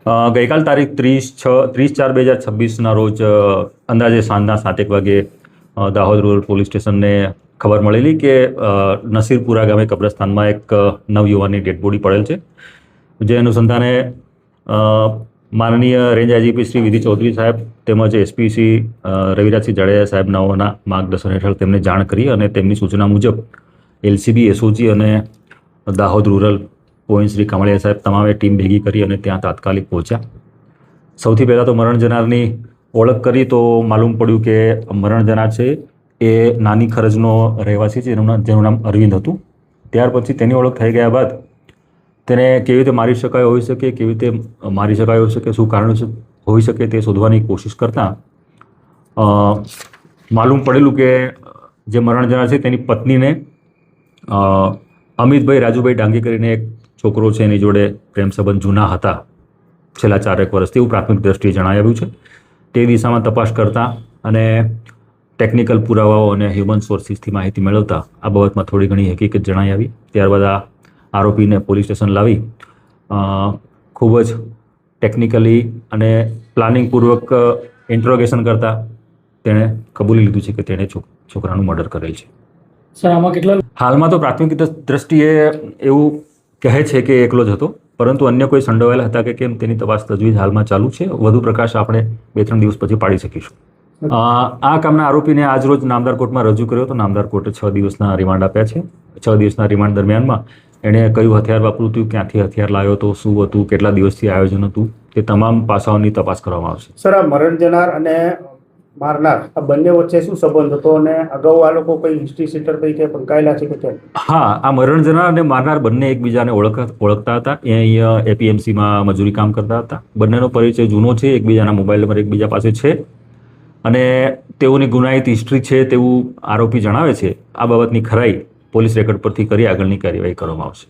ગઈકાલ તારીખ 30/4/2026ના રોજ અંદાજે સાંજના 7 વાગે દાહોદ રૂરલ પોલીસ સ્ટેશનને ખબર મળેલી કે નસીરપુરા ગામે કબ્રસ્તાનમાં એક નવયુવાનની ડેડ બોડી પડેલ છે. જે અનુસંધાને માનનીય રેન્જ આઈજીપી શ્રી વિધિ ચૌધરી સાહેબ તેમજ એસપી શ્રી રવિરાજસિંહ જાડેજા સાહેબ નાઓના માર્ગદર્શન હેઠળ તેમને જાણ કરી અને તેમની સૂચના મુજબ એલસીબી, એસઓજી અને દાહોદ રૂરલ પોઈન્ટ શ્રી કામળિયા સાહેબ તમામે ટીમ ભેગી કરી અને ત્યાં તાત્કાલિક પહોંચ્યા. સૌથી પહેલાં તો મરણ જનારની ઓળખ કરી તો માલુમ પડ્યું કે મરણ જનાર છે એ નાની ખરજનો રહેવાસી છે, જેનું નામ અરવિંદ હતું. ત્યાર પછી તેની ઓળખ થઈ ગયા બાદ તેને કેવી રીતે મારી શકાય હોઈ શકે, કેવી રીતે મારી શકાય હોઈ શકે, શું કારણ હોઈ શકે તે શોધવાની કોશિશ કરતાં માલુમ પડેલું કે જે મરણ જનાર છે તેની પત્નીને અમિતભાઈ રાજુભાઈ ડાંગી કરીને એક છોકરો છે એની જોડે પ્રેમ સંબંધ જૂના હતા છેલ્લા 4 વર્ષથી, એવું પ્રાથમિક દ્રષ્ટિએ જણાઈ આવ્યું છે. તે દિશામાં તપાસ કરતાં અને ટેકનિકલ પુરાવાઓ અને હ્યુમન સોર્સિસથી માહિતી મેળવતા આ બાબતમાં થોડી ઘણી હકીકત જણાઈ આવી. ત્યારબાદ આ આરોપીને પોલીસ સ્ટેશન લાવી ખૂબ જ ટેકનિકલી અને પ્લાનિંગપૂર્વક ઇન્ટ્રોગેશન કરતાં તેણે કબૂલી લીધું છે કે તેણે છોકરાનું મર્ડર કરેલ છે. સર, આમાં કેટલા હાલમાં તો પ્રાથમિક દ્રષ્ટિએ એવું કહે છે કે એકલો જ હતો, પરંતુ અન્ય કોઈ સંડોવાયેલા હતા કે કેમ તેની તપાસ તજવીજ હાલમાં ચાલુ છે. વધુ પ્રકાશ આપણે 2-3 દિવસ પછી પાડી શકીશું. આ કામના આરોપીને આજરોજ નામદાર કોર્ટમાં રજૂ કર્યો હતો. નામદાર કોર્ટે 6 દિવસના રિમાન્ડ આપ્યા છે. 6 દિવસના રિમાન્ડ દરમિયાનમાં એણે કયું હથિયાર વાપર્યું હતું, ક્યાંથી હથિયાર લાવ્યો હતો, શું હતું, કેટલા દિવસથી આયોજન હતું, તે તમામ પાસાઓની તપાસ કરવામાં આવશે. સર, આ મરણ જનાર અને મારનાર આ બંને વચ્ચે શું સંબંધ હતો અને અગાઉ આ લોકો કોઈ હિસ્ટ્રી સીટર તરીકે પંકાયેલા છે કે કેમ? હા, આ મરણ જનાર અને મારનાર બંને એકબીજાને ઓળખતા હતા. એ અહીંયા એપીએમસીમાં મજૂરી કામ કરતા હતા. બંનેનો પરિચય જૂનો છે, એકબીજાના મોબાઈલ નંબર એકબીજા પાસે છે અને તેઓની ગુનાહિત હિસ્ટ્રી છે તેવું આરોપી જણાવે છે. આ બાબતની ખરાઈ પોલીસ રેકોર્ડ પરથી કરી આગળની કાર્યવાહી કરવામાં આવશે.